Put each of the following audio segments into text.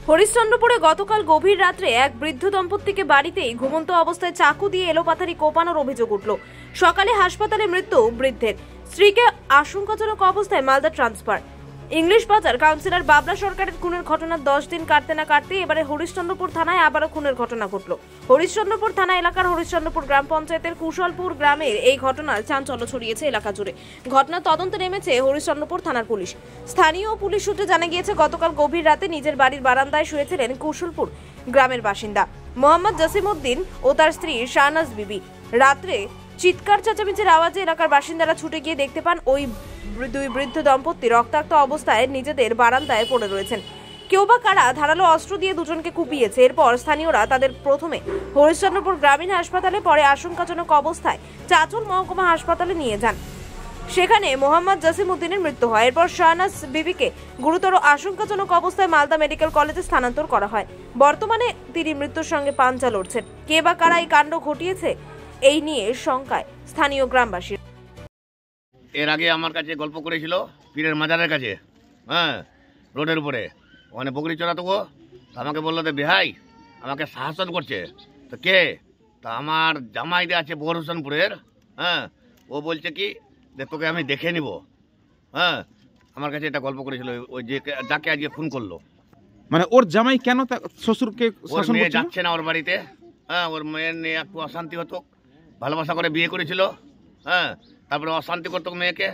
হরিশ্চন্দ্রপুরে গতকাল গভীর রাত্রে এক বৃদ্ধ দম্পতিকে বাড়িতেই ঘুমন্ত অবস্থায় চাকু দিয়ে এলোপাথারি কোপানোর অভিযোগ উঠল। সকালে হাসপাতালে মৃত্যু বৃদ্ধের, স্ত্রীকে আশঙ্কাজনক অবস্থায় মালদা ট্রান্সফার। ইংলিশ বাজার কাউন্সিলর বাবলা সরকারের খুনের ঘটনার 10 দিন কাটতে না কাটতে এবারে হরিশ্চন্দ্রপুর থানায় আবারও খুনের ঘটনা ঘটল। হরিশ্চন্দ্রপুর থানা এলাকার হরিশ্চন্দ্রপুর গ্রাম পঞ্চায়েতের কুশলপুর গ্রামের এই ঘটনার চাঞ্চল্য ছড়িয়েছে এলাকা জুড়ে। ঘটনা তদন্তে নেমেছে হরিশ্চন্দ্রপুর থানার পুলিশ। স্থানীয় পুলিশ সূত্রে জানা গিয়েছে, গতকাল গভীর রাতে নিজের বাড়ির বারান্দায় শুয়েছিলেন কুশলপুর গ্রামের বাসিন্দা মোহাম্মদ জসিমউদ্দিন ও তার স্ত্রী শাহনাজ বিবি। রাত্রে চিৎকার চেঁচামেচির আওয়াজে এলাকার বাসিন্দারা ছুটে গিয়ে দেখতে পান ওই দুই বৃদ্ধ দম্পতি রক্তাক্ত অবস্থায় নিজেদের বারান্দায় পড়ে রয়েছেন। কেউ বা কারা ধারালো অস্ত্র দিয়ে দুজনকে কুপিয়েছে। এরপর স্থানীয়রা তাদের প্রথমে হরিশ্চন্দ্রপুর গ্রামীণ হাসপাতালে, পরে আশঙ্কাজনক অবস্থায় চাঁচল মহকুমা হাসপাতালে নিয়ে যান। সেখানে মোহাম্মদ জসিমউদ্দিনের মৃত্যু হয়। এরপর শাহনাজ বিবিকে গুরুতর আশঙ্কাজনক অবস্থায় মালদা মেডিকেল কলেজে স্থানান্তর করা হয়। বর্তমানে তিনি মৃত্যুর সঙ্গে পাঞ্জা লড়ছেন। কে বা কারা এই কাণ্ড ঘটিয়েছে এই নিয়ে শঙ্কায় স্থানীয় গ্রামবাসী। এর আগে আমার কাছে গল্প করেছিল পীরের মাজারের কাছে, রোডের উপরে, ওখানে বকরি চড়াতো গো। আমাকে বললো যে বেহাই আমাকে শাসন করছে। তো কে? তা আমার জামাইটা আছে বহরুসনপুরের, ও বলছে কি যে তোকে আমি দেখে নিব। আমার কাছে এটা গল্প করেছিল ওই যে যাকে আজকে ফোন করলো। মানে ওর জামাই কেন শ্বশুরকে শাসন করছে? যাচ্ছে না ওর বাড়িতে। ওর মেয়ের নিয়ে একটু অশান্তি হতো, ভালোবাসা করে বিয়ে করেছিল। তারপরে অশান্তি করতো মেয়েকে,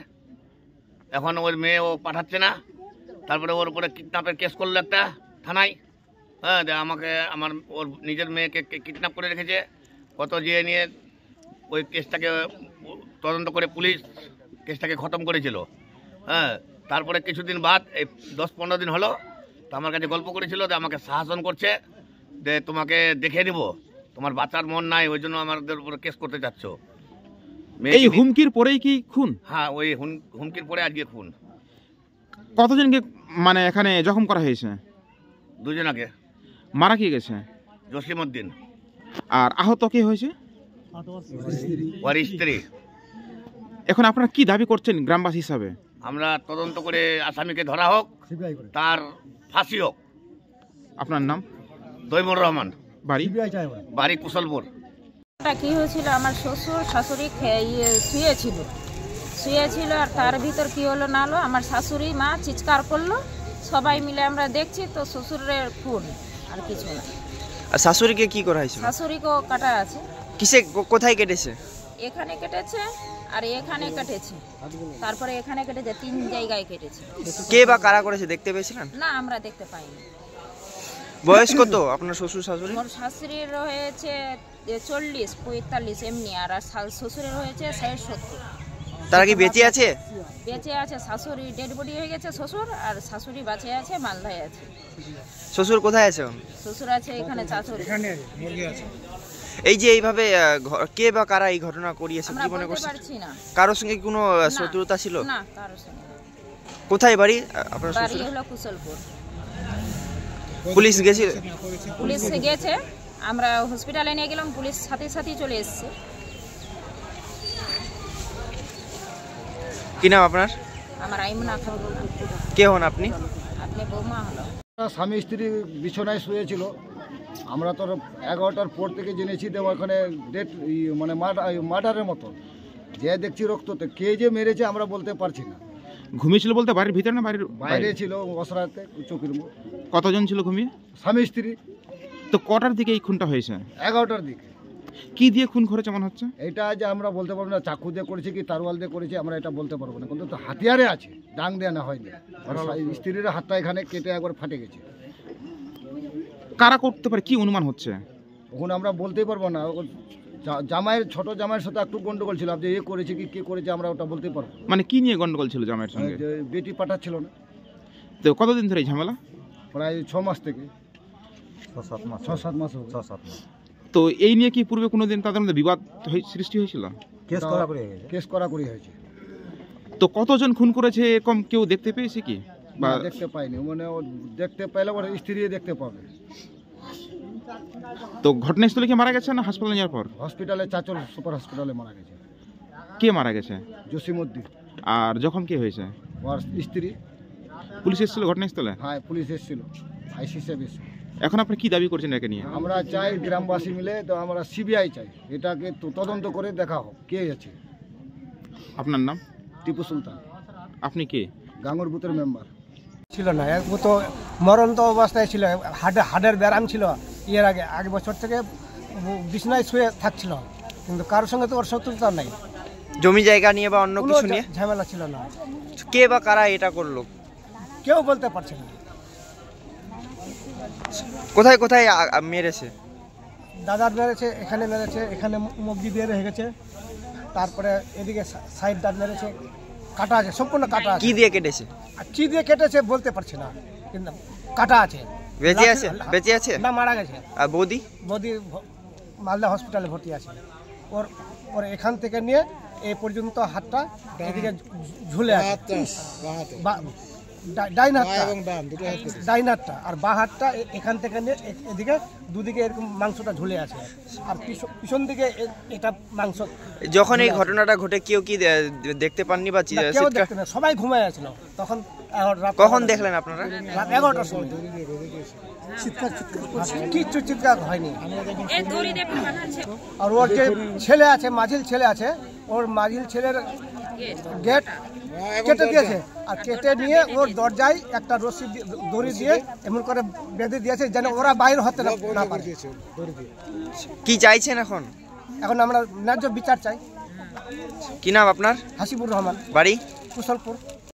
এখন ওর মেয়ে ও পাঠাচ্ছে না। তারপরে ওর উপরে কিডন্যাপের কেস করলো একটা থানায়। আমাকে ওর নিজের মেয়েকে কিডন্যাপ করে রেখেছে। কত যেয়ে নিয়ে ওই কেসটাকে তদন্ত করে পুলিশ কেসটাকে খতম করেছিল। তারপরে কিছুদিন বাদ, এই 10-15 দিন হলো, তো আমার কাছে গল্প করেছিল যে আমাকে শাসন করছে, যে তোমাকে দেখে নিব, তোমার বাচ্চার মন নাই, ওই জন্য আমাদের উপরে কেস করতে যাচ্ছ। এই হুমকির পরেই কি খুন? হ্যাঁ, ওই হুমকির পরে আজকে খুন। কতজনকে মানে এখানে জখম করা হয়েছে? 2 জনকে। মারা কি গেছে? জসিমউদ্দিন। আর আহত কে হয়েছে? ওর স্ত্রী। এখন আপনারা কি দাবি করছেন গ্রামবাসী হিসাবে? আমরা তদন্ত করে আসামিকে ধরা হোক, তার ফাঁসি হোক। আপনার নাম? তৈমুর রহমান। বাড়ি কুশলপুর। কি হয়েছিল, আমার শ্বশুর শাশুড়ি শুয়েছিল আর তার ভিতর কি হলো না হলো, আমার শাশুড়ি মা চিৎকার করলো, সবাই মিলে আমরা দেখছি তো শ্বশুরের খুন, আর কিছু না। আর শাশুড়িকে কি করা হয়েছে? শাশুড়িকেও কাটা আছে। কিসে, কোথায় কেটেছে? এখানে কেটেছে আর এখানে কেটেছে, তারপরে এখানে কেটেছে, 3 জায়গায় কেটেছে। কে বা কারা করেছে দেখতে পেয়েছিলেন? না, আমরা দেখতে পাইনি। বয়স কত আপনার শ্বশুর শাশুড়ি? মোর শাশুড়ির হয়েছে 40-45 এমনি, আর শ্বশুরের হয়েছে 60-70। তারা কি বেঁচে আছে? বেঁচে আছে, শাশুড়ি ডেড বডি হয়ে গেছে শ্বশুর, আর শাশুড়ি বাঁচে আছে, মালদায় আছে। শ্বশুর কোথায় আছে? শ্বশুর আছে এখানে চাচল। এই যে এইভাবে কে বা কারা এই ঘটনা করিয়েছে কি মনে করছেন? পারছি না। কারোর সঙ্গে কোনো শত্রুতা ছিল? না, কারোর সঙ্গে। কোথায় বাড়ি আপনার বাড়ি শ্বশুর? হলো কুশলপুর। পুলিশ গেছে? পুলিশ গেছে, আমরা হসপিটালে নিয়ে গেলাম, পুলিশ সাথে সাথে চলে এসেছে। কি নাম আপনার? আমার আইমনা খাতুন। কে হন আপনি? আপনি বৌমা হলো। স্বামী স্ত্রী বিছানায় শুয়েছিল। আমরা তো 11টার পর থেকে জেনেছি যে ওখানে ডেট মানে মার্ডারের মতো, যে দেখছি রক্ততে, কে যে মেরেছে আমরা বলতে পারছি না। ঘুমিয়েছিল বলতে বাড়ির ভিতরে না বাইরে? বাইরে ছিল, অসরাতে চৌকির মুখ। কতজন ছিল ঘুমিয়ে? স্বামী স্ত্রী। তো কটার দিকে এই খুনটা হয়েছে? 11টার দিকে। কি দিয়ে খুন করেছে মনে হচ্ছে? এটা যে আমরা বলতে পারবো না, চাকু দিয়ে করেছে কি তারওয়াল দিয়ে করেছে, আমরা এটা বলতে পারবো না, কিন্তু তো হাতিয়ারে আছে, ডাং দেওয়া না হয়নি। স্ত্রীর হাতটা এখানে কেটে একবার ফাটে গেছে। কারা করতে পারে কি অনুমান হচ্ছে? ওখান আমরা বলতেই পারবো না। জামাইয়ের, ছোট জামাইয়ের সাথে একটু গন্ডগোল ছিল, যে এ করেছে কি কে করেছে আমরা ওটা বলতে পারবো। মানে কি নিয়ে গন্ডগোল ছিল জামাইয়ের সঙ্গে? বেটি পাঠাচ্ছিল না। তো কতদিন ধরে এই ঝামেলা? প্রায় 6 মাস থেকে 6-7 মাস। তো এই নিয়ে কি পূর্বে কোনোদিন তাদের মধ্যে বিবাদ সৃষ্টি হয়েছিল? কেস করাকরি হয়েছে। তো কতজন খুন করেছে এরকম কেউ দেখতে পেয়েছে কি? বা দেখতে পাইনি, মানে ও দেখতে পাইলে ওর স্ত্রী দেখতে পাবে। তো ঘটনাস্থলে কি মারা গেছে না হাসপাতালে যাওয়ার পর? হসপিটালে, চাঁচল সুপার হসপিটালে মারা গেছে। কে মারা গেছে? জসিমউদ্দিন। আর জখম কে হয়েছে? ওর স্ত্রী। পুলিশ এসেছিল ঘটনাস্থলে? হ্যাঁ, পুলিশ এসেছিল, আইসি সাহেব এসেছিল। এখন আপনি কি দাবি করছেন একে নিয়ে? আমরা চাই গ্রামবাসী মিলে, তো আমরা সিবিআই চাই, এটাকে তদন্ত করে দেখা হোক কে আছে। আপনার নাম? টিপু সুলতান। আপনি কে? গাঙ্গুর বুথের মেম্বার। ছিল না, ও তো মরন্ত অবস্থায় ছিল, হার্টের ব্যারাম ছিল। এর আগে বছর থেকে বিছনায় শুয়ে থাকছিল, কিন্তু কারোর সঙ্গে তো ওর শত্রুতা নাই। জমি জায়গা নিয়ে বা অন্য কিছু নিয়ে ঝামেলা ছিল না। কে বা কারা এটা করলো কেউ বলতে পারছে না। কোথায় কোথায় মেরেছে? দাদার মেরেছে, এখানে মেরেছে, এখানে মুখ দিয়ে রয়ে গেছে, তারপরে এদিকে সাইড দাঁত মেরেছে, কাটা আছে, সম্পূর্ণ কাটা আছে। কি দিয়ে কেটেছে? আর কি দিয়ে কেটেছে বলতে পারছি না, কিন্তু কাটা আছে। বেঁচে আছে? বেঁচে আছে না, মারা গেছে। আর বৌদি? বৌদি মালদা হসপিটালে ভর্তি আছে। ওর এখান থেকে নিয়ে এই পর্যন্ত হাতটা এদিকে ঝুলে আছে, ডাইন হাতটা আর বাঁ হাতটা এখান থেকে নিয়ে এদিকে দুদিকে এরকম মাংসটা ঝুলে আছে, আর পিছন দিকে এটা মাংস। যখন এই ঘটনাটা ঘটে কেউ কি দেখতে পাননি বা কেউ দেখতে না, সবাই ঘুমায় আছিল তখন। কখন দেখলেন আপনারা? রাত 11টার সময়। কিচ্ছু চিৎকার হয়নি। আর ওর যে ছেলে আছে, মাঝিল ছেলে আছে, ওর মাঝিল ছেলের গেট কেটে দিয়েছে, আর কেটে নিয়ে ওর দরজায় একটা রশি দড়ি দিয়ে এমন করে বেঁধে দিয়েছে যেন ওরা বাইরে হতে না পারে। কি চাইছেন এখন? এখন আমরা ন্যায্য বিচার চাই। কি নাম আপনার? হাসিবুর রহমান, বাড়ি? কুশলপুর।